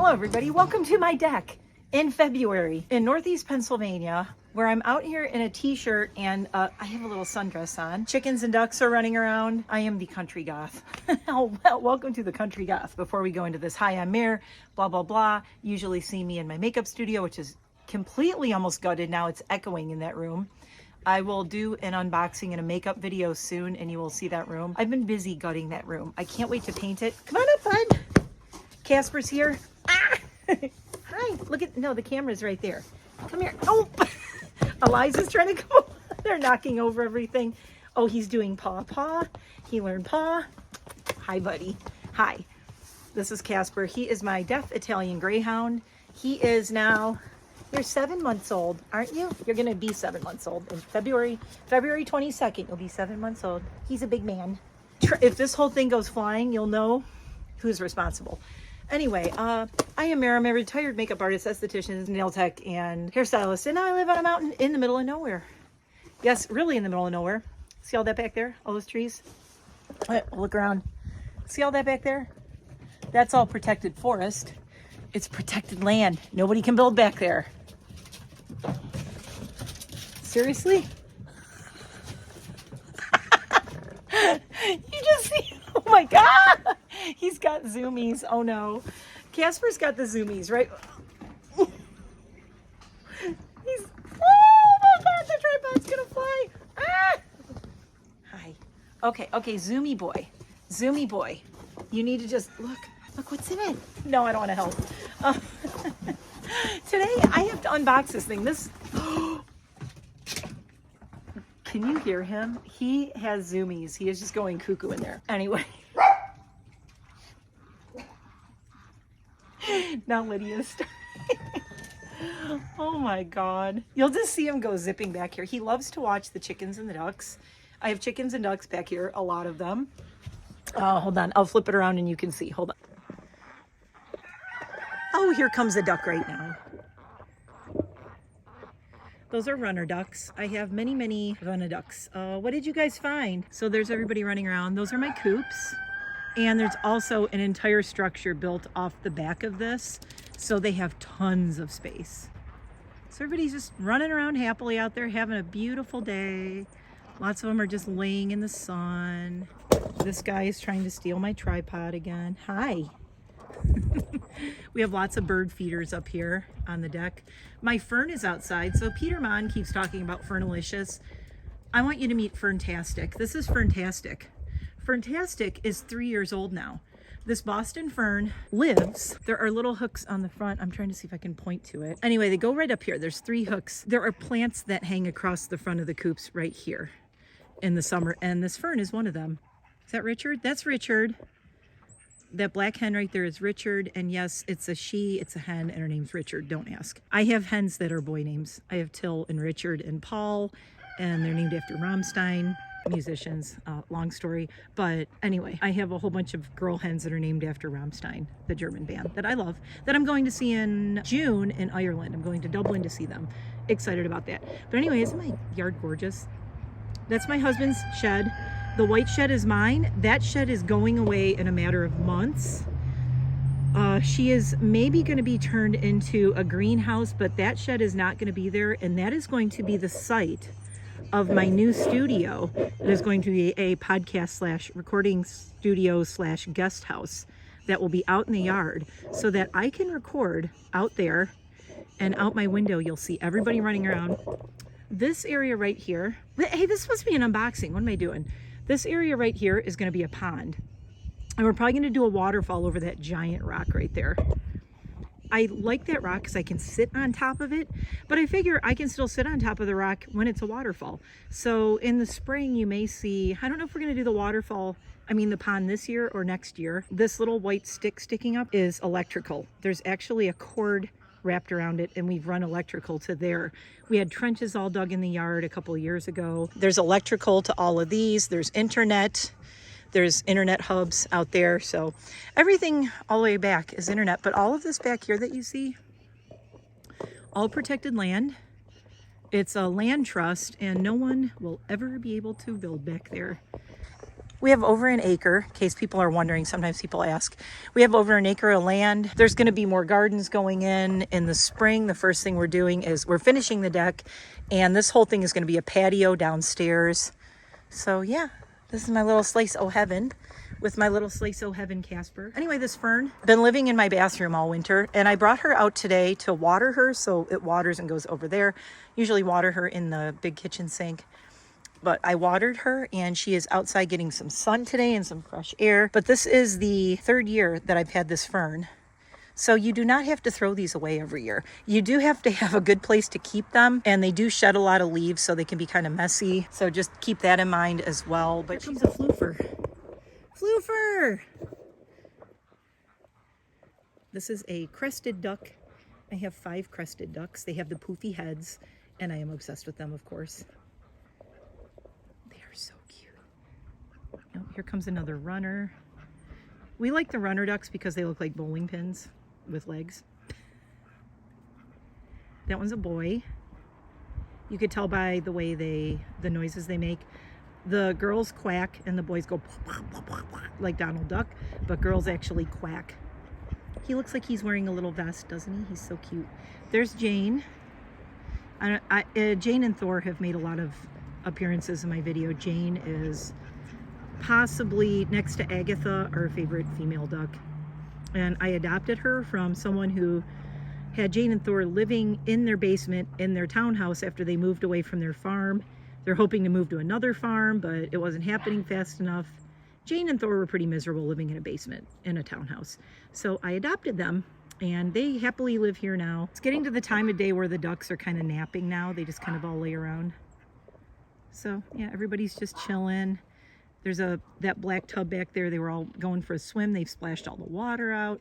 Hello everybody, welcome to my deck in February in Northeast Pennsylvania, where I'm out here in a t-shirt and I have a little sundress on. Chickens and ducks are running around. I am the country goth. Well, welcome to the country goth. Before we go into this, hi, I'm Mare, blah, blah, blah. Usually see me in my makeup studio, which is completely almost gutted. Now it's echoing in that room. I will do an unboxing and a makeup video soon and you will see that room. I've been busy gutting that room. I can't wait to paint it. Come on up, bud. Casper's here. Ah! Hi, look at, no, the camera's right there. Come here. Oh, Eliza's trying to come. They're knocking over everything. Oh, he's doing paw paw. He learned paw. Hi, buddy. Hi. This is Casper. He is my deaf Italian Greyhound. He is now, you're 7 months old, aren't you? You're going to be 7 months old in February 22nd. You'll be 7 months old. He's a big man. If this whole thing goes flying, you'll know who's responsible. Anyway, I am Mare. I'm a retired makeup artist, esthetician, nail tech, and hairstylist, and I live on a mountain in the middle of nowhere. Yes, really in the middle of nowhere. See all that back there? All those trees? Look around. See all that back there? That's all protected forest. It's protected land. Nobody can build back there. Seriously? You just see, oh my God! He's got zoomies. Oh no. Casper's got the zoomies, right? He's, oh my God, the tripod's gonna fly. Ah! Hi. Okay, zoomy boy. Zoomy boy. You need to just look what's in it. No, I don't want to help. Today I have to unbox this thing. Can you hear him? He has zoomies. He is just going cuckoo in there. Anyway. Now Lydia's starting. Oh my God. You'll just see him go zipping back here. He loves to watch the chickens and the ducks. I have chickens and ducks back here, a lot of them. Hold on. I'll flip it around and you can see. Hold on. Oh, here comes a duck right now. Those are runner ducks. I have many, many runner ducks. What did you guys find? So there's everybody running around. Those are my coops. And there's also an entire structure built off the back of this. So they have tons of space. So everybody's just running around happily out there having a beautiful day. Lots of them are just laying in the sun. This guy is trying to steal my tripod again. Hi. We have lots of bird feeders up here on the deck. My fern is outside. So Peter Mon keeps talking about Fernalicious. I want you to meet Ferntastic. This is Ferntastic. Ferntastic is 3 years old now. This Boston fern lives. There are little hooks on the front. I'm trying to see if I can point to it. Anyway, they go right up here. There's 3 hooks. There are plants that hang across the front of the coops right here in the summer. And this fern is one of them. Is that Richard? That's Richard. That black hen right there is Richard. And yes, it's a she, it's a hen, and her name's Richard. Don't ask. I have hens that are boy names. I have Till and Richard and Paul, and they're named after Rammstein musicians. Long story. But anyway, I have a whole bunch of girl hens that are named after Rammstein, the German band that I love, that I'm going to see in June in Ireland. I'm going to Dublin to see them. Excited about that. But anyway, isn't my yard gorgeous? That's my husband's shed. The white shed is mine. That shed is going away in a matter of months. She is maybe going to be turned into a greenhouse, but that shed is not going to be there. And that is going to be the site of my new studio. It is going to be a podcast / recording studio / guest house that will be out in the yard so that I can record out there, and out my window you'll see everybody running around. This area right here, hey, this is supposed to be an unboxing. What am I doing? This area right here is going to be a pond, and we're probably going to do a waterfall over that giant rock right there. I like that rock because I can sit on top of it, but I figure I can still sit on top of the rock when it's a waterfall. So in the spring, you may see, I don't know if we're going to do the waterfall, the pond this year or next year. This little white stick sticking up is electrical. There's actually a cord wrapped around it, and we've run electrical to there. We had trenches all dug in the yard a couple of years ago. There's electrical to all of these. There's internet. There's internet hubs out there. So everything all the way back is internet. But all of this back here that you see, all protected land. It's a land trust, and no one will ever be able to build back there. We have over an acre, in case people are wondering, sometimes people ask. We have over an acre of land. There's gonna be more gardens going in the spring. The first thing we're doing is we're finishing the deck, and this whole thing is gonna be a patio downstairs. So yeah, this is my little slice o' heaven with my little slice o' heaven Casper. Anyway, this fern, been living in my bathroom all winter, and I brought her out today to water her, so it waters and goes over there. Usually water her in the big kitchen sink. But I watered her, and she is outside getting some sun today and some fresh air. But this is the 3rd year that I've had this fern. So you do not have to throw these away every year. You do have to have a good place to keep them, and they do shed a lot of leaves, so they can be kind of messy. So just keep that in mind as well. But she's a floofer. Floofer! This is a crested duck. I have 5 crested ducks. They have the poofy heads, and I am obsessed with them, of course. So cute. Oh, here comes another runner. We like the runner ducks because they look like bowling pins with legs. That one's a boy. You could tell by the way the noises they make. The girls quack and the boys go like Donald Duck, but girls actually quack. He looks like he's wearing a little vest, doesn't he? He's so cute. There's Jane. Jane and Thor have made a lot of appearances in my video. Jane is possibly, next to Agatha, our favorite female duck. And I adopted her from someone who had Jane and Thor living in their basement in their townhouse after they moved away from their farm. They're hoping to move to another farm, but it wasn't happening fast enough. Jane and Thor were pretty miserable living in a basement in a townhouse. So I adopted them, and they happily live here now. It's getting to the time of day where the ducks are kind of napping now. They just kind of all lay around. So yeah, everybody's just chilling. There's that black tub back there. They were all going for a swim. They've splashed all the water out.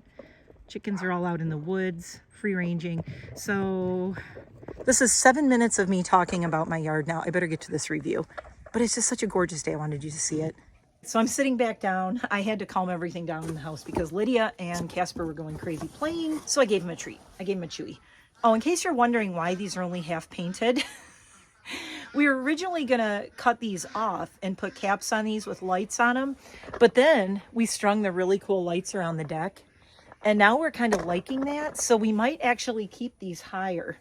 Chickens are all out in the woods, free ranging. So this is 7 minutes of me talking about my yard now. I better get to this review. But it's just such a gorgeous day. I wanted you to see it. So I'm sitting back down. I had to calm everything down in the house because Lydia and Casper were going crazy playing. So I gave him a treat. I gave him a chewy. Oh, in case you're wondering why these are only half painted, we were originally gonna cut these off and put caps on these with lights on them, but then we strung the really cool lights around the deck, and now we're kind of liking that, so we might actually keep these higher.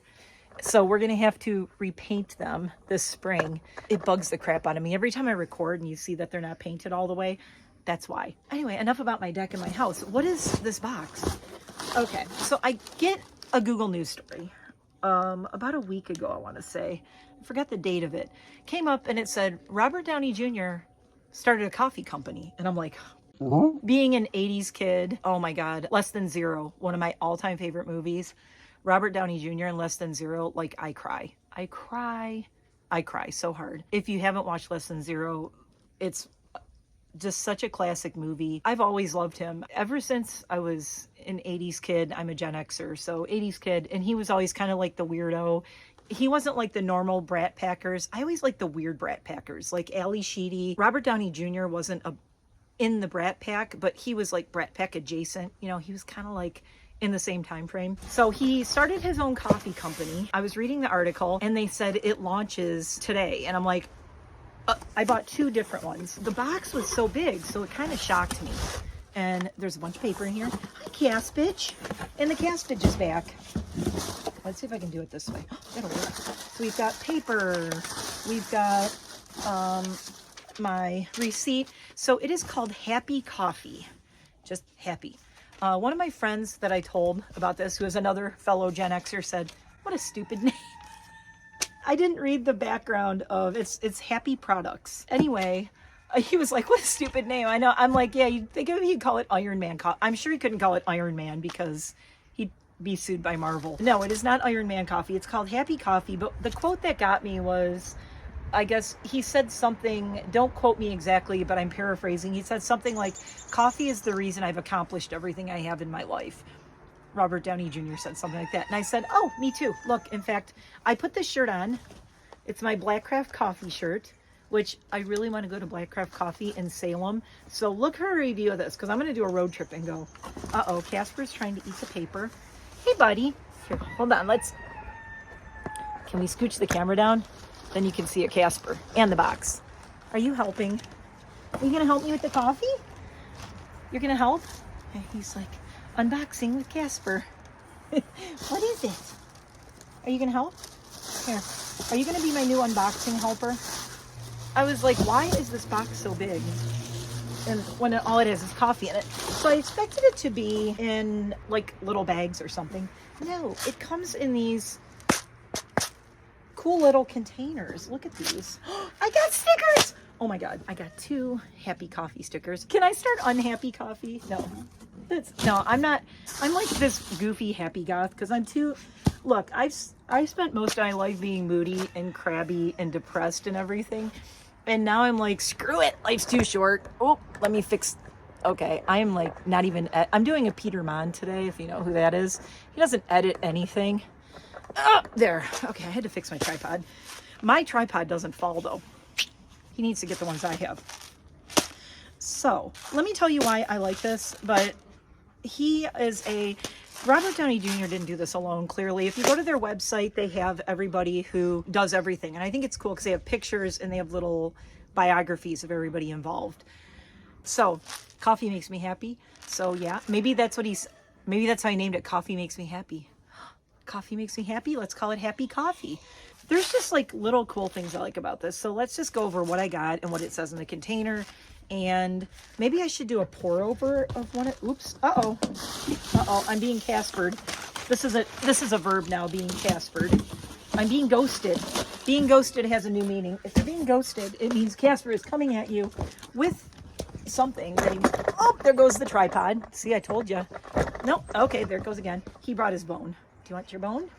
So we're gonna have to repaint them this spring. It bugs the crap out of me every time I record and you see that they're not painted all the way. That's why. Anyway, enough about my deck and my house. What is this box? Okay, so I get a Google News story about a week ago, I want to say. I forgot the date of it. Came up and it said Robert Downey Jr. started a coffee company, and I'm like, being an 80s kid, oh my god, Less Than Zero, one of my all-time favorite movies. Robert Downey Jr. in Less Than Zero, like, I cry so hard. If you haven't watched Less Than Zero, it's just such a classic movie. I've always loved him ever since I was an 80s kid. I'm a Gen Xer, so 80s kid, and he was always kind of like the weirdo. He wasn't like the normal Brat Packers. I always liked the weird Brat Packers, like Ali Sheedy. Robert Downey Jr. wasn't in the Brat Pack, but he was like Brat Pack adjacent. You know, he was kind of like in the same time frame. So he started his own coffee company. I was reading the article and they said it launches today, and I'm like, I bought 2 different ones. The box was so big, so it kind of shocked me. And there's a bunch of paper in here. Hi, Caspitch. And the Caspitch is back. Let's see if I can do it this way. That'll work. So we've got paper. We've got my receipt. So it is called Happy Coffee. Just happy. One of my friends that I told about this, who is another fellow Gen Xer, said, what a stupid name. I didn't read the background of it's Happy Products. Anyway, he was like, what a stupid name. I know. I'm like, yeah, you'd think of he'd call it Iron Man. I'm sure he couldn't call it Iron Man because he'd be sued by Marvel. No, it is not Iron Man coffee. It's called Happy Coffee. But the quote that got me was, I guess he said something, don't quote me exactly, but I'm paraphrasing. He said something like, coffee is the reason I've accomplished everything I have in my life. Robert Downey Jr. said something like that. And I said, oh, me too. Look, in fact, I put this shirt on. It's my Blackcraft Coffee shirt, which I really want to go to Blackcraft Coffee in Salem. So look for a review of this, because I'm going to do a road trip and go. Uh-oh, Casper's trying to eat the paper. Hey, buddy. Here, hold on. Can we scooch the camera down? Then you can see a Casper and the box. Are you helping? Are you gonna help me with the coffee? You're gonna help? And he's like, unboxing with Casper. What is it? Are you gonna help? Here. Are you gonna be my new unboxing helper? I was like, why is this box so big? And when all it is coffee in it. So I expected it to be in like little bags or something. No, it comes in these cool little containers. Look at these. I got stickers. Oh my God, I got 2 happy coffee stickers. Can I start unhappy coffee? No. No, I'm not. I'm like this goofy happy goth because I'm too. Look, I spent most of my life being moody and crabby and depressed and everything. And now I'm like, screw it. Life's too short. Oh, let me fix. Okay, I am like not even. I'm doing a Peter Mon today, if you know who that is. He doesn't edit anything. Oh, there. Okay, I had to fix my tripod. My tripod doesn't fall though. He needs to get the ones I have. So let me tell you why I like this, but he is a Robert Downey Jr. didn't do this alone, clearly. If you go to their website, they have everybody who does everything. And I think it's cool because they have pictures and they have little biographies of everybody involved. So coffee makes me happy. So yeah, maybe that's how he named it. Coffee makes me happy. Coffee makes me happy. Let's call it Happy Coffee. There's just like little cool things I like about this. So let's just go over what I got and what it says in the container. And maybe I should do a pour over of one. Oops. Uh-oh. Uh-oh. I'm being Caspered. This is a verb now, being Caspered. I'm being ghosted. Being ghosted has a new meaning. If you're being ghosted, it means Casper is coming at you with something that he... Oh, there goes the tripod. See, I told you. Nope. Okay, there it goes again. He brought his bone. Do you want your bone?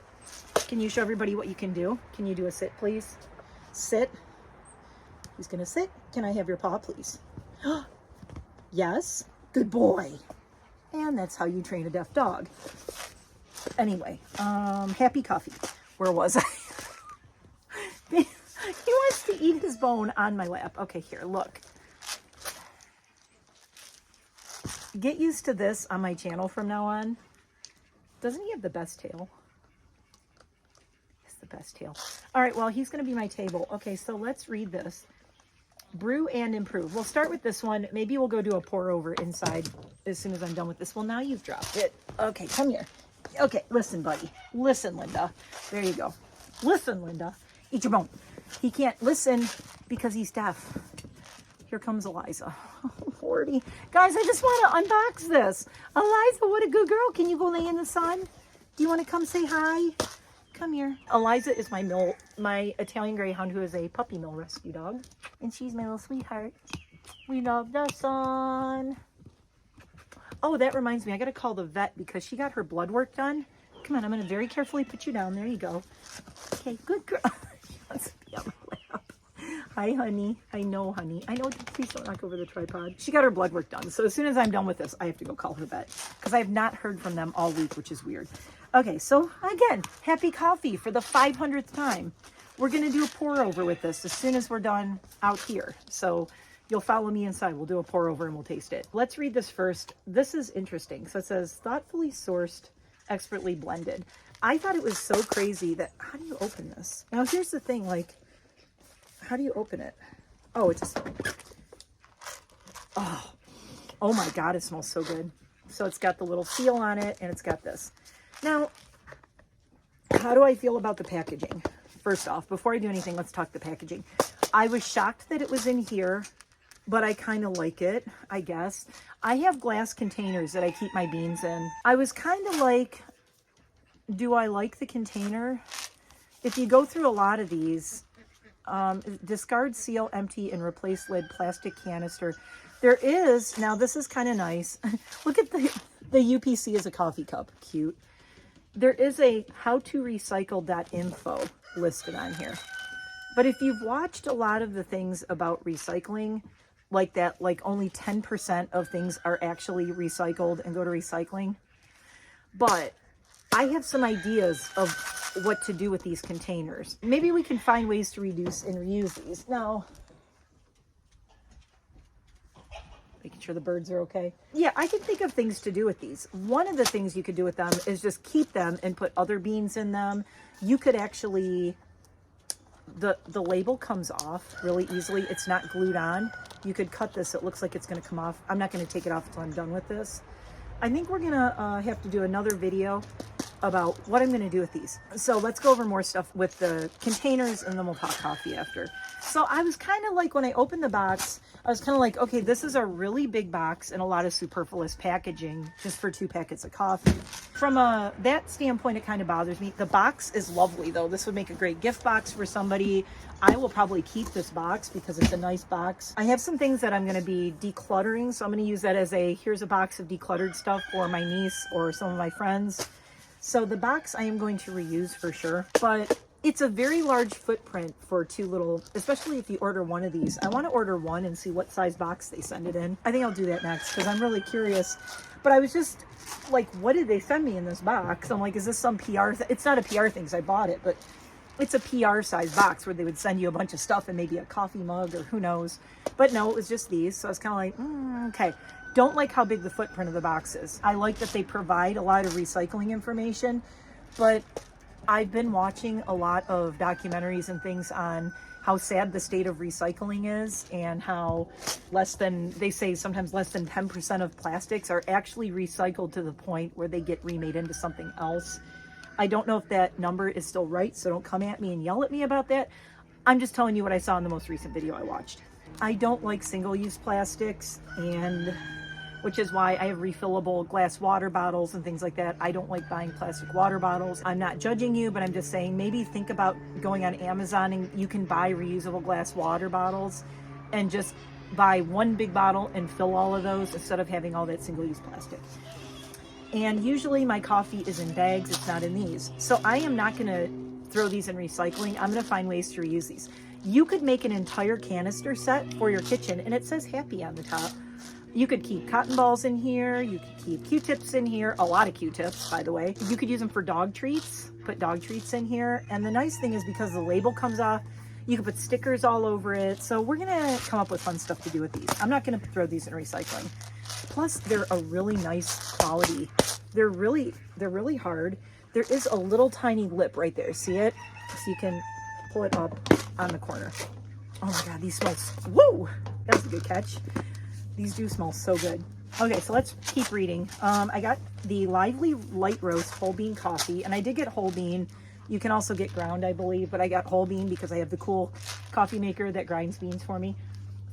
Can you show everybody what you can do? Can you do a sit, please? Sit. He's gonna sit. Can I have your paw, please? Yes. Good boy. And that's how you train a deaf dog. Anyway, Happy Coffee. Where was I? He wants to eat his bone on my lap. Okay, here, look. Get used to this on my channel from now on. Doesn't he have the best tail? It's the best tail. All right, well, he's going to be my table. Okay, so let's read this. Brew and improve. We'll start with this one. Maybe we'll go do a pour over inside as soon as I'm done with this. Well, now you've dropped it. Okay, come here. Okay, listen, buddy. Listen, Linda. There you go. Listen, Linda. Eat your bone. He can't listen because he's deaf. Here comes Eliza. Oh, Lordy. Guys, I just want to unbox this. Eliza, what a good girl. Can you go lay in the sun? Do you want to come say hi? Come here. Eliza is my Italian Greyhound, who is a puppy mill rescue dog. And she's my little sweetheart. We love the sun. Oh, that reminds me. I got to call the vet because she got her blood work done. Come on, I'm going to very carefully put you down. There you go. Okay, good girl. She wants to be on my lap. Hi, honey. I know, honey. I know. Please don't knock over the tripod. She got her blood work done. So as soon as I'm done with this, I have to go call her vet because I have not heard from them all week, which is weird. Okay, so again, Happy Coffee for the 500th time. We're going to do a pour over with this as soon as we're done out here. So you'll follow me inside. We'll do a pour over and we'll taste it. Let's read this first. This is interesting. So it says, thoughtfully sourced, expertly blended. I thought it was so crazy that, how do you open this? Now, here's the thing, like, how do you open it? Oh, it's just, oh my God, it smells so good. So it's got the little seal on it and it's got this. Now, how do I feel about the packaging? First off, before I do anything, let's talk the packaging. I was shocked that it was in here, but I kind of like it, I guess. I have glass containers that I keep my beans in. I was kind of like, do I like the container? If you go through a lot of these, discard, seal, empty, and replace lid, plastic canister. There is, now this is kind of nice. Look at the UPC as a coffee cup, cute. There is a howtorecycle.info listed on here. But if you've watched a lot of the things about recycling, like that, like only 10% of things are actually recycled and go to recycling. But I have some ideas of what to do with these containers. Maybe we can find ways to reduce and reuse these. Now, making sure the birds are okay. Yeah, I can think of things to do with these. One of the things you could do with them is just keep them and put other beans in them. You could actually, the label comes off really easily. It's not glued on. You could cut this. It looks like it's going to come off. I'm not going to take it off until I'm done with this. I think we're going to have to do another video about what I'm going to do with these. So let's go over more stuff with the containers, and then we'll talk coffee after. So I was kind of like, when I opened the box, I was kind of like, okay, this is a really big box and a lot of superfluous packaging just for 2 packets of coffee. From that standpoint, it kind of bothers me. The box is lovely though. This would make a great gift box for somebody. I will probably keep this box because it's a nice box. I have some things that I'm going to be decluttering, so I'm going to use that as here's a box of decluttered stuff for my niece or some of my friends. So the box I am going to reuse for sure, but it's a very large footprint for 2 little, especially if you order one of these. I want to order one and see what size box they send it in. I think I'll do that next because I'm really curious. But I was just like, what did they send me in this box? I'm like, is this some PR thing? It's not a PR thing because I bought it, but it's a PR size box where they would send you a bunch of stuff and maybe a coffee mug or who knows. But no, it was just these. So I was kind of like, okay. Don't like how big the footprint of the box is. I like that they provide a lot of recycling information, but I've been watching a lot of documentaries and things on how sad the state of recycling is, and how they say sometimes less than 10% of plastics are actually recycled to the point where they get remade into something else. I don't know if that number is still right, so don't come at me and yell at me about that. I'm just telling you what I saw in the most recent video I watched. I don't like single-use plastics, and which is why I have refillable glass water bottles and things like that. I don't like buying plastic water bottles. I'm not judging you, but I'm just saying maybe think about going on Amazon and you can buy reusable glass water bottles and just buy one big bottle and fill all of those instead of having all that single-use plastic. And usually my coffee is in bags, it's not in these. So I am not gonna throw these in recycling. I'm gonna find ways to reuse these. You could make an entire canister set for your kitchen and it says happy on the top. You could keep cotton balls in here. You could keep Q-tips in here. A lot of Q-tips, by the way. You could use them for dog treats. Put dog treats in here. And the nice thing is because the label comes off, you can put stickers all over it. So we're going to come up with fun stuff to do with these. I'm not going to throw these in recycling. Plus, they're a really nice quality. They're really hard. There is a little tiny lip right there. See it? So you can pull it up on the corner. Oh my God, these smell, woo! That was a good catch. These do smell so good. Okay, so let's keep reading. I got the Lively Light Roast Whole Bean Coffee, and I did get whole bean. You can also get ground, I believe, but I got whole bean because I have the cool coffee maker that grinds beans for me.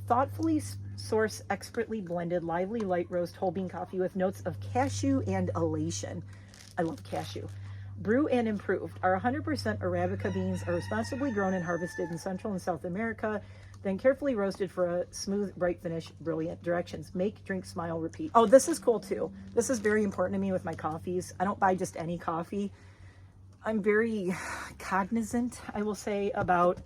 Thoughtfully sourced, expertly blended Lively Light Roast Whole Bean Coffee with notes of cashew and elation. I love cashew. Brew and improved. Our 100% Arabica beans are responsibly grown and harvested in Central and South America, then carefully roasted for a smooth, bright finish. Brilliant directions. Make, drink, smile, repeat. Oh, this is cool too. This is very important to me with my coffees. I don't buy just any coffee. I'm very cognizant, I will say, about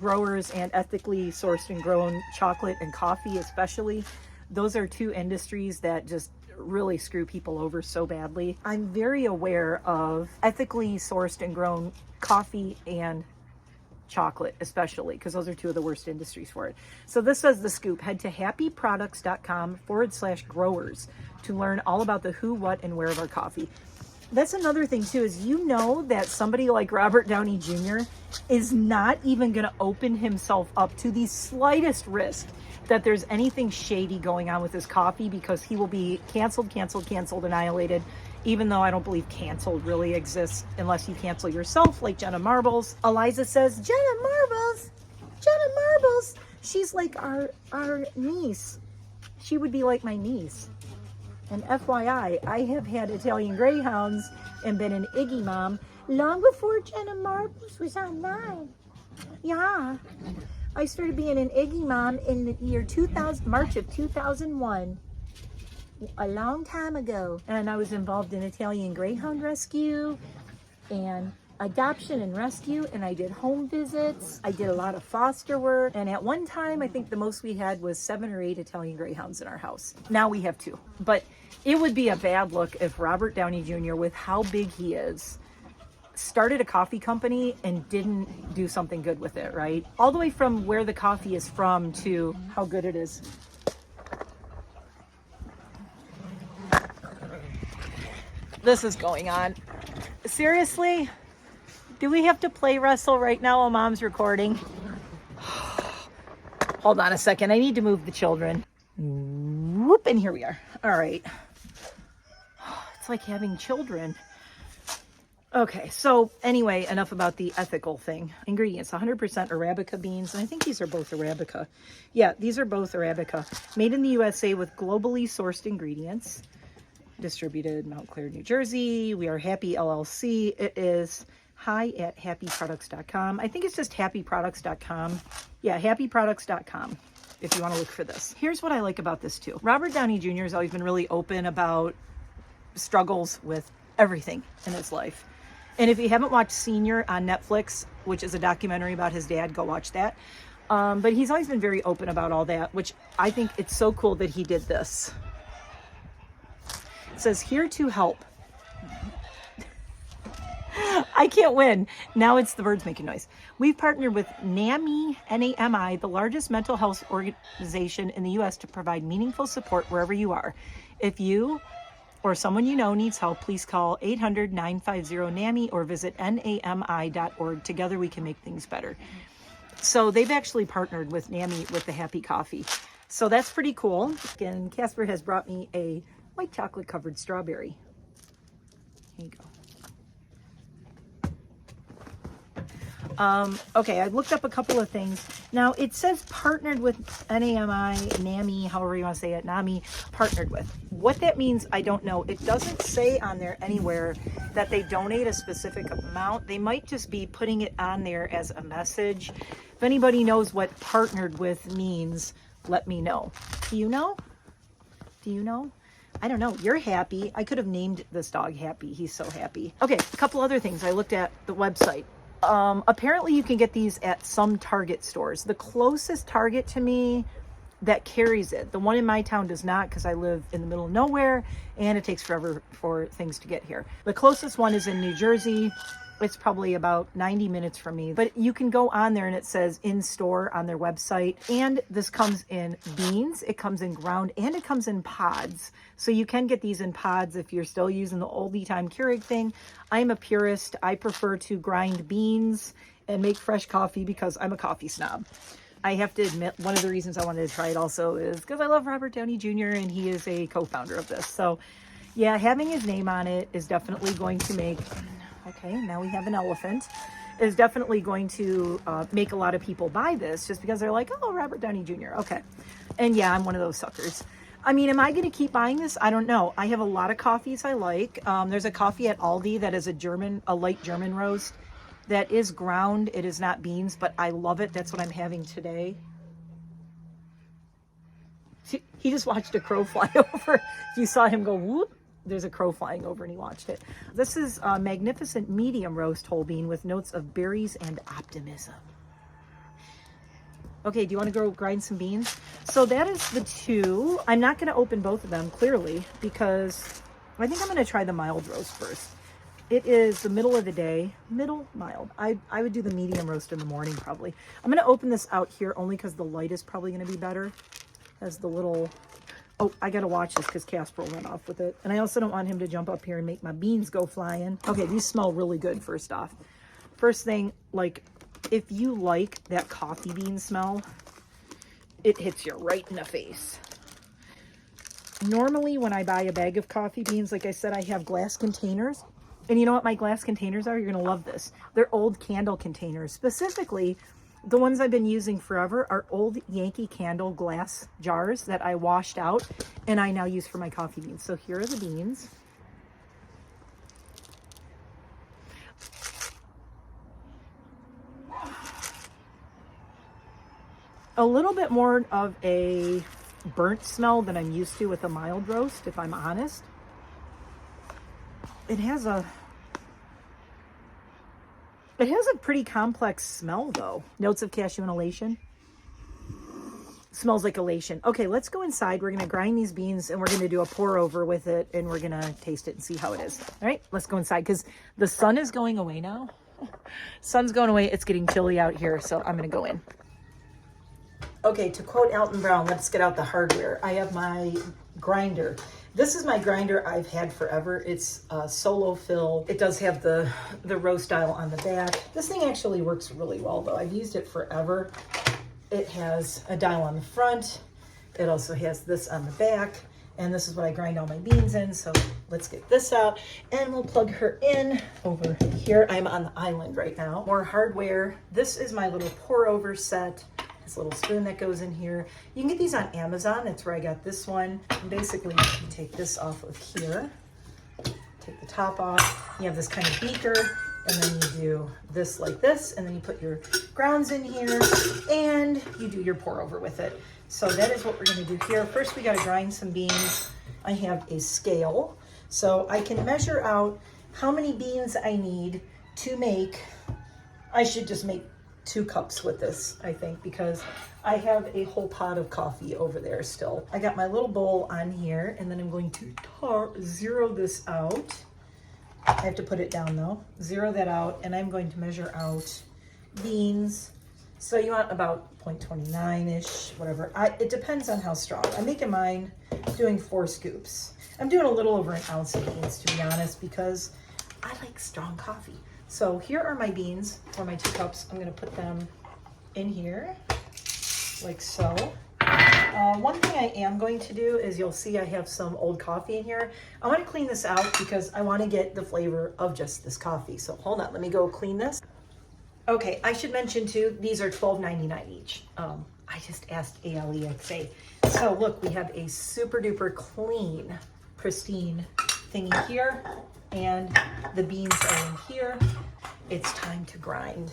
growers and ethically sourced and grown chocolate and coffee especially. Those are 2 industries that just really screw people over so badly. I'm very aware of ethically sourced and grown coffee and chocolate, especially because those are 2 of the worst industries for it. So this says The Scoop. Head to happyproducts.com/growers to learn all about the who, what, and where of our coffee. That's another thing too, is you know that somebody like Robert Downey Jr. is not even going to open himself up to the slightest risk that there's anything shady going on with his coffee, because he will be canceled, annihilated, even though I don't believe canceled really exists unless you cancel yourself, like Jenna Marbles. Eliza says, Jenna Marbles, she's like our niece. She would be like my niece. And FYI, I have had Italian Greyhounds and been an Iggy mom long before Jenna Marbles was online. Yeah. I started being an Iggy mom in the year 2000, March of 2001. A long time ago. And I was involved in Italian Greyhound rescue and adoption and rescue, and I did home visits. I did a lot of foster work, and at one time I think the most we had was 7 or 8 Italian Greyhounds in our house. Now we have 2. But it would be a bad look if Robert Downey Jr., with how big he is, started a coffee company and didn't do something good with it, right? All the way from where the coffee is from to how good it is. This is going on. Seriously? Do we have to play wrestle right now while Mom's recording? Hold on a second. I need to move the children. Whoop, and here we are. All right. It's like having children. Okay, so anyway, enough about the ethical thing. Ingredients, 100% Arabica beans, and I think these are both Arabica. Yeah, these are both Arabica. Made in the USA with globally sourced ingredients. Distributed Montclair, New Jersey. We are Happy LLC. It is hi@happyproducts.com. I think it's just happyproducts.com. Yeah, happyproducts.com if you want to look for this. Here's what I like about this too. Robert Downey Jr. has always been really open about struggles with everything in his life. And if you haven't watched Senior on Netflix, which is a documentary about his dad, go watch that. But he's always been very open about all that, which I think it's so cool that he did this. It says, here to help. I can't win. Now it's the birds making noise. We've partnered with NAMI, N-A-M-I, the largest mental health organization in the U.S. to provide meaningful support wherever you are. If you or someone you know needs help, please call 800-950-NAMI or visit nami.org. Together we can make things better. So they've actually partnered with NAMI with the Happy Coffee. So that's pretty cool. And Casper has brought me a white chocolate covered strawberry. Here you go. Okay, I looked up a couple of things. Now, it says partnered with NAMI, NAMI, however you want to say it, NAMI, partnered with. What that means, I don't know. It doesn't say on there anywhere that they donate a specific amount. They might just be putting it on there as a message. If anybody knows what partnered with means, let me know. Do you know? Do you know? I don't know. You're Happy. I could have named this dog Happy. He's so happy. Okay, a couple other things. I looked at the website. Apparently you can get these at some Target stores. The closest Target to me that carries it, the one in my town does not, because I live in the middle of nowhere and it takes forever for things to get here. The closest one is in New Jersey. It's probably about 90 minutes from me, but you can go on there and it says in store on their website. And this comes in beans, it comes in ground, and it comes in pods. So you can get these in pods if you're still using the oldie time Keurig thing. I'm a purist. I prefer to grind beans and make fresh coffee because I'm a coffee snob. I have to admit, one of the reasons I wanted to try it also is because I love Robert Downey Jr. and he is a co-founder of this. So yeah, having his name on it is definitely going to make... Okay, now we have an elephant. Is definitely going to make a lot of people buy this just because they're like, oh, Robert Downey Jr. Okay. And yeah, I'm one of those suckers. I mean, am I going to keep buying this? I don't know. I have a lot of coffees I like. There's a coffee at Aldi that is a light German roast that is ground. It is not beans, but I love it. That's what I'm having today. He just watched a crow fly over. You saw him go whoop. There's a crow flying over and he watched it. This is a magnificent medium roast whole bean with notes of berries and optimism. Okay, do you want to go grind some beans? So that is the two. I'm not going to open both of them, clearly, because I think I'm going to try the mild roast first. It is the middle of the day. Mild. I would do the medium roast in the morning, probably. I'm going to open this out here only because the light is probably going to be better. Has the little... Oh, I gotta watch this because Casper will run off with it. And I also don't want him to jump up here and make my beans go flying. Okay, these smell really good, first off. First thing, like, if you like that coffee bean smell, it hits you right in the face. Normally, when I buy a bag of coffee beans, like I said, I have glass containers. And you know what my glass containers are? You're gonna love this. They're old candle containers. Specifically, the ones I've been using forever are old Yankee Candle glass jars that I washed out and I now use for my coffee beans. So here are the beans. A little bit more of a burnt smell than I'm used to with a mild roast, if I'm honest. It has a pretty complex smell, though. Notes of cashew and elation. Smells like elation. Okay, let's go inside. We're going to grind these beans, and we're going to do a pour over with it, and we're going to taste it and see how it is. All right, let's go inside, because the sun is going away now. Sun's going away. It's getting chilly out here, so I'm going to go in. Okay, to quote Alton Brown, let's get out the hardware. I have my grinder. This is my grinder I've had forever. It's solo fill. It does have the roast dial on the back. This thing actually works really well, though. I've used it forever. It has a dial on the front. It also has this on the back. And this is what I grind all my beans in. So let's get this out and we'll plug her in over here. I'm on the island right now. More hardware. This is my little pour over set. This little spoon that goes in here. You can get these on Amazon. That's where I got this one. And basically you take this off of here. Take the top off. You have this kind of beaker. And then you do this like this. And then you put your grounds in here. And you do your pour over with it. So that is what we're going to do here. First, we got to grind some beans. I have a scale, so I can measure out how many beans I need to make. I should just make 2 cups with this, I think, because I have a whole pot of coffee over there still. I got my little bowl on here, and then I'm going to zero this out. I have to put it down though. Zero that out, and I'm going to measure out beans. So you want about 0.29-ish, whatever. It depends on how strong. I'm making mine doing 4 scoops. I'm doing a little over an ounce of beans, to be honest, because I like strong coffee. So here are my beans for my 2 cups. I'm gonna put them in here, like so. One thing I am going to do is you'll see I have some old coffee in here. I wanna clean this out because I wanna get the flavor of just this coffee. So hold on, let me go clean this. Okay, I should mention too, these are $12.99 each. I just asked ALEXA. So look, we have a super duper clean, pristine thingy here, and the beans are in here. It's time to grind.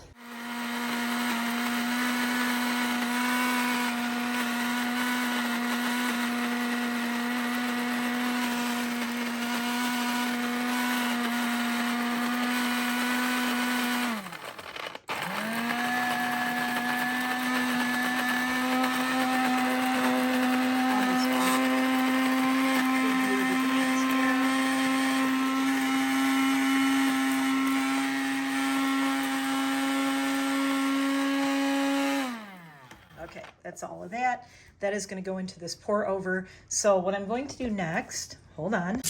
Okay, that's all of that. That is going to go into this pour over. So what I'm going to do next, hold on. In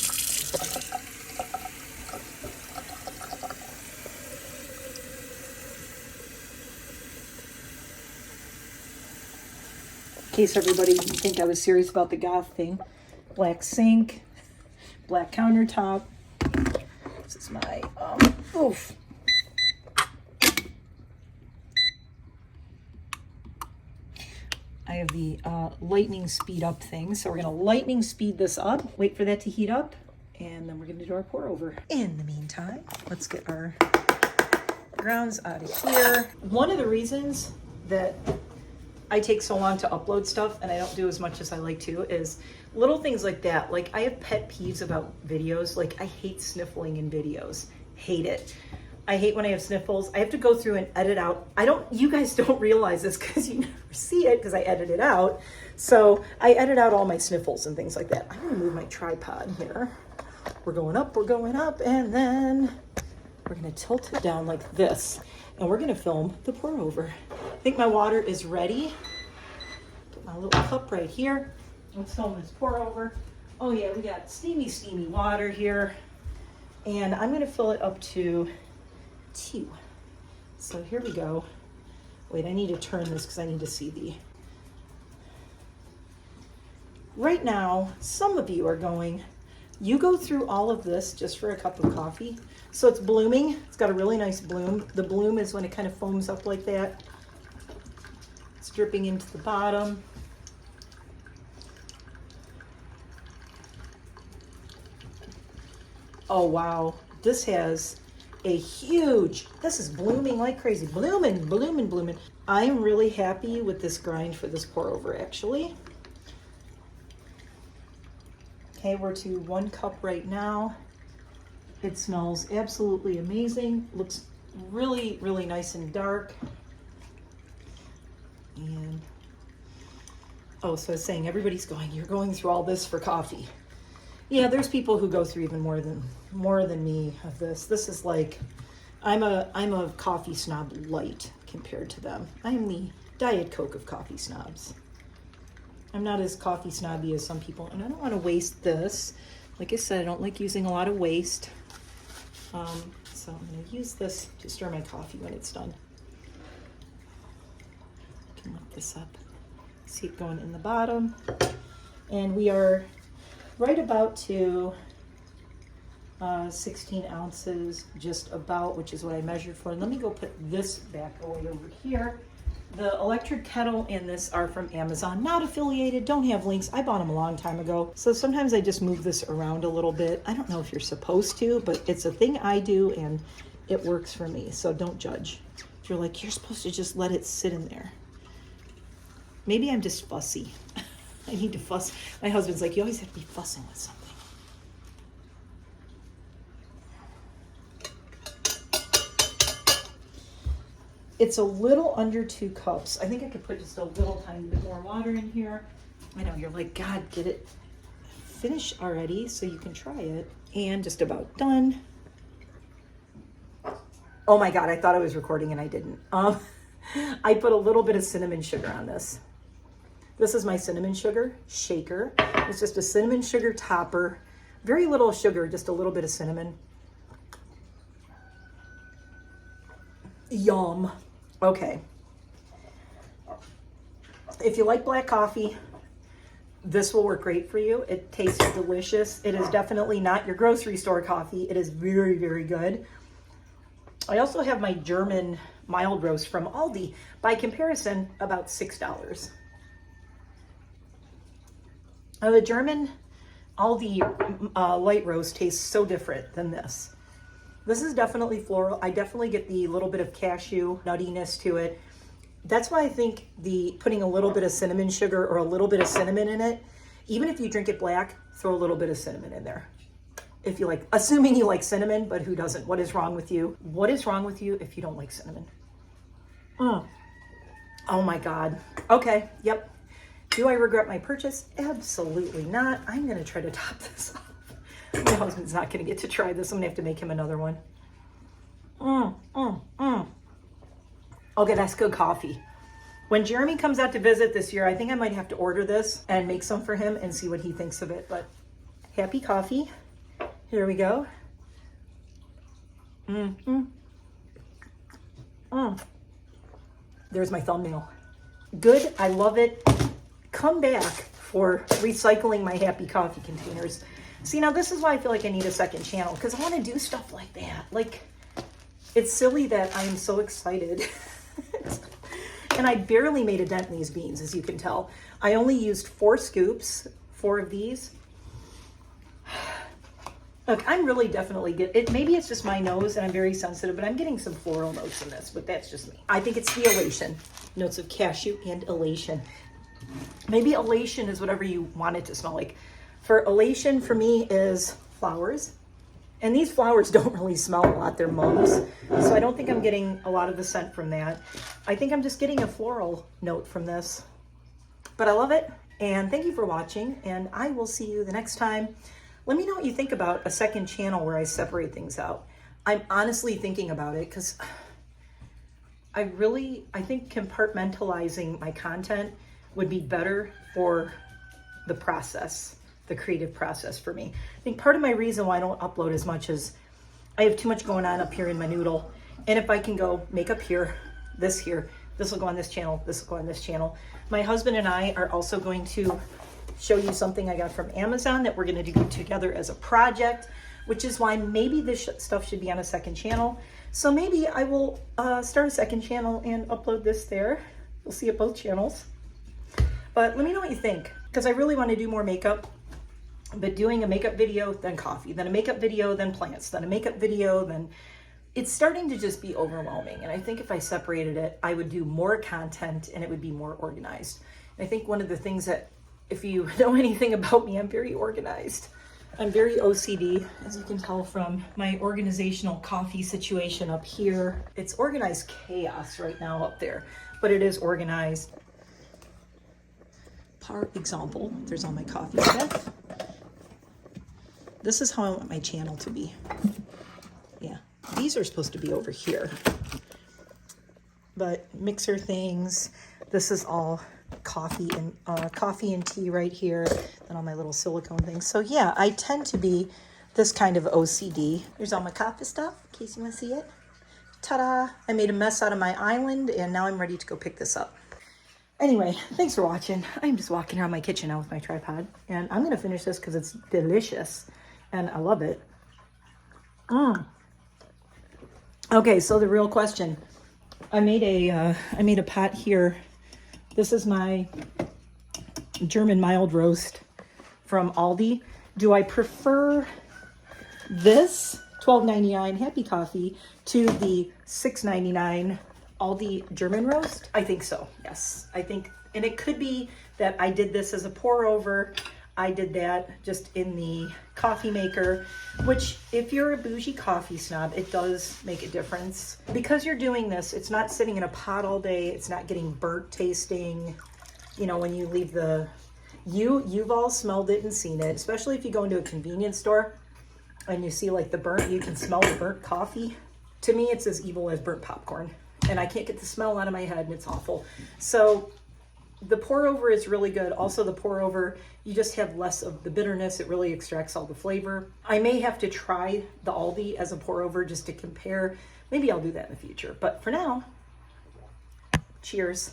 case everybody didn't think I was serious about the goth thing, black sink, black countertop. This is my, oof. I have the lightning speed up thing. So we're gonna lightning speed this up, wait for that to heat up, and then we're gonna do our pour over. In the meantime, let's get our grounds out of here. One of the reasons that I take so long to upload stuff and I don't do as much as I like to is little things like that. Like I have pet peeves about videos. Like I hate sniffling in videos, hate it. I hate when I have sniffles. I have to go through and edit out. You guys don't realize this because you never see it because I edit it out. So I edit out all my sniffles and things like that. I'm gonna move my tripod here. We're going up, and then we're gonna tilt it down like this. And we're gonna film the pour over. I think my water is ready. Put my little cup right here. Let's film this pour over. Oh yeah, we got steamy, steamy water here. And I'm gonna fill it up to 2. So here we go. Wait, I need to turn this because I need to see the... Right now, some of you are going, you go through all of this just for a cup of coffee. So it's blooming. It's got a really nice bloom. The bloom is when it kind of foams up like that. It's dripping into the bottom. Oh, wow. This has a huge, this is blooming like crazy. Blooming, blooming, blooming. I'm really happy with this grind for this pour over, actually. Okay, we're to 1 cup right now. It smells absolutely amazing. Looks really, really nice and dark. And, oh, so I was saying, everybody's going, you're going through all this for coffee. Yeah, there's people who go through even more than me of this. This is like, I'm a coffee snob light compared to them. I am the Diet Coke of coffee snobs. I'm not as coffee snobby as some people, and I don't want to waste this. Like I said, I don't like using a lot of waste. So I'm going to use this to stir my coffee when it's done. I can let this up. See it going in the bottom. And we are right about to 16 ounces, just about, which is what I measured for. And let me go put this back away over here. The electric kettle and this are from Amazon, not affiliated, don't have links. I bought them a long time ago. So sometimes I just move this around a little bit. I don't know if you're supposed to, but it's a thing I do and it works for me. So don't judge. If you're like, you're supposed to just let it sit in there. Maybe I'm just fussy. I need to fuss. My husband's like, you always have to be fussing with something. It's a little under 2 cups. I think I could put just a little tiny bit more water in here. I know you're like, God, get it finished already so you can try it. And just about done. Oh my God, I thought I was recording and I didn't. I put a little bit of cinnamon sugar on this. This is my cinnamon sugar shaker. It's just a cinnamon sugar topper. Very little sugar, just a little bit of cinnamon. Yum. Okay. If you like black coffee, this will work great for you. It tastes delicious. It is definitely not your grocery store coffee. It is very, very good. I also have my German mild roast from Aldi. By comparison, about $6. The German Aldi light roast tastes so different than this. This is definitely floral. I definitely get the little bit of cashew nuttiness to it. That's why I think putting a little bit of cinnamon sugar or a little bit of cinnamon in it, even if you drink it black, throw a little bit of cinnamon in there. If you like, assuming you like cinnamon, but who doesn't? What is wrong with you? What is wrong with you if you don't like cinnamon? Oh my God. Okay, yep. Do I regret my purchase? Absolutely not. I'm gonna try to top this off. My husband's not gonna get to try this. I'm gonna have to make him another one. Okay, that's good coffee. When Jeremy comes out to visit this year, I think I might have to order this and make some for him and see what he thinks of it. But happy coffee. Here we go. There's my thumbnail. Good, I love it. Come back for recycling my happy coffee containers. See, now this is why I feel like I need a second channel, because I want to do stuff like that. Like, it's silly that I am so excited. And I barely made a dent in these beans, as you can tell. I only used 4 scoops, 4 of these. Look, I'm really definitely maybe it's just my nose and I'm very sensitive, but I'm getting some floral notes in this, but that's just me. I think it's the elation. Notes of cashew and elation. Maybe elation is whatever you want it to smell like. For elation, for me, is flowers. And these flowers don't really smell a lot. They're mums. So I don't think I'm getting a lot of the scent from that. I think I'm just getting a floral note from this. But I love it. And thank you for watching. And I will see you the next time. Let me know what you think about a second channel where I separate things out. I'm honestly thinking about it because I think compartmentalizing my content would be better for the process, the creative process for me. I think part of my reason why I don't upload as much is I have too much going on up here in my noodle. And if I can go makeup here, this will go on this channel, this will go on this channel. My husband and I are also going to show you something I got from Amazon that we're going to do together as a project, which is why maybe this stuff should be on a second channel. So maybe I will start a second channel and upload this there. You'll see it both channels. But let me know what you think, because I really want to do more makeup, but doing a makeup video, then coffee, then a makeup video, then plants, then a makeup video, then it's starting to just be overwhelming. And I think if I separated it, I would do more content and it would be more organized. And I think one of the things that, if you know anything about me, I'm very organized. I'm very OCD, as you can tell from my organizational coffee situation up here. It's organized chaos right now up there, but it is organized. For example, there's all my coffee stuff. This is how I want my channel to be. Yeah, these are supposed to be over here. But mixer things, this is all coffee and tea right here, and all my little silicone things. So yeah, I tend to be this kind of OCD. Here's all my coffee stuff, in case you want to see it. Ta-da! I made a mess out of my island, and now I'm ready to go pick this up. Anyway, thanks for watching. I'm just walking around my kitchen now with my tripod, and I'm gonna finish this because it's delicious and I love it. Okay, so the real question. I made a pot here. This is my German mild roast from Aldi. Do I prefer this $12.99 Happy Coffee to the $6.99 Aldi German roast? I think so, yes. I think, and it could be that I did this as a pour over. I did that just in the coffee maker, which if you're a bougie coffee snob, it does make a difference. Because you're doing this, it's not sitting in a pot all day. It's not getting burnt tasting. You know, when you leave the, you've all smelled it and seen it, especially if you go into a convenience store and you see like the burnt, you can smell the burnt coffee. To me, it's as evil as burnt popcorn. And I can't get the smell out of my head and it's awful. So the pour over is really good. Also the pour over, you just have less of the bitterness. It really extracts all the flavor. I may have to try the Aldi as a pour over just to compare. Maybe I'll do that in the future. But for now, cheers.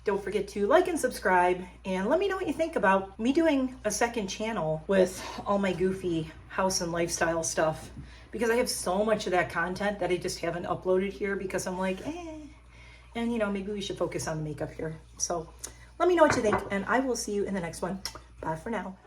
Don't forget to like and subscribe and let me know what you think about me doing a second channel with all my goofy house and lifestyle stuff, because I have so much of that content that I just haven't uploaded here because I'm like, and you know, maybe we should focus on the makeup here. So let me know what you think and I will see you in the next one. Bye for now.